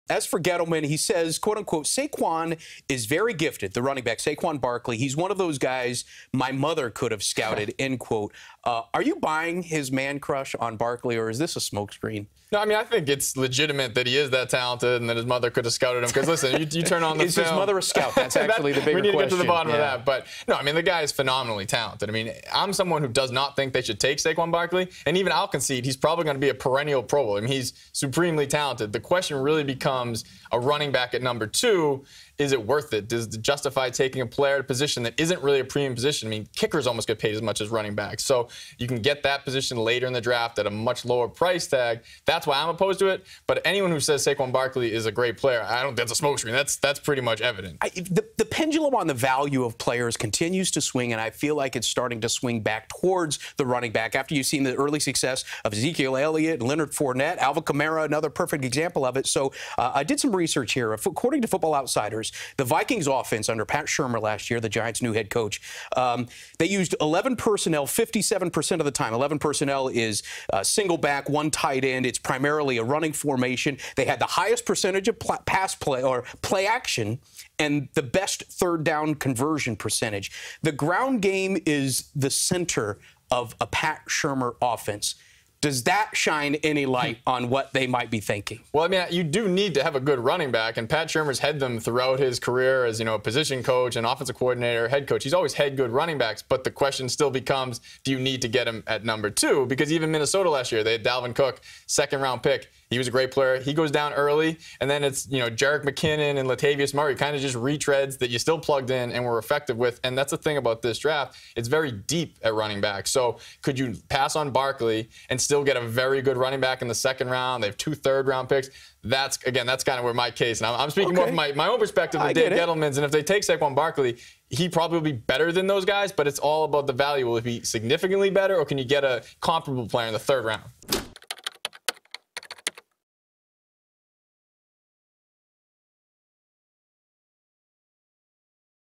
As for Gettleman, he says, quote unquote, Saquon is very gifted, the running back, Saquon Barkley. He's one of those guys my mother could have scouted, end quote. Are you buying his man crush on Barkley, or is this a smokescreen? No, I mean, I think it's legitimate that he is that talented and that his mother could have scouted him. Because, listen, you turn on the Is film. his mother a scout? That's actually the bigger question. We need to get to the bottom of that. But, no, I mean, the guy is phenomenally talented. I mean, I'm someone who does not think they should take Saquon Barkley. And even I'll concede he's probably going to be a perennial Pro Bowler. I mean, he's supremely talented. The question really becomes a running back at number 2. Is it worth it? Does it justify taking a player at a position that isn't really a premium position? I mean, kickers almost get paid as much as running backs. So you can get that position later in the draft at a much lower price tag. That's why I'm opposed to it. But anyone who says Saquon Barkley is a great player, I don't think that's a smokescreen. That's pretty much evident. The pendulum on the value of players continues to swing, and I feel like it's starting to swing back towards the running back after you've seen the early success of Ezekiel Elliott, Leonard Fournette, Alvin Kamara, another perfect example of it. So I did some research here. According to Football Outsiders, the Vikings offense under Pat Shurmur last year, the Giants' new head coach, they used 11 personnel 57% of the time. 11 personnel is single back, one tight end. It's primarily a running formation. They had the highest percentage of pass play or play action and the best third down conversion percentage. The ground game is the center of a Pat Shurmur offense. Does that shine any light on what they might be thinking? Well, I mean, you do need to have a good running back, and Pat Shurmur's had them throughout his career as, a position coach and offensive coordinator, head coach. He's always had good running backs, but the question still becomes, do you need to get him at number 2? Because even Minnesota last year, they had Dalvin Cook, second-round pick. He was a great player. He goes down early, and then it's, Jerick McKinnon and Latavius Murray, kind of just retreads that you still plugged in and were effective with. And that's the thing about this draft. It's very deep at running back. So could you pass on Barkley and still get a very good running back in the second round? They have 2 third-round picks. That's kind of where my case, and I'm speaking more from my own perspective than Dave Gettleman's. And if they take Saquon Barkley, he probably will be better than those guys, but it's all about the value. Will it be significantly better, or can you get a comparable player in the 3rd round?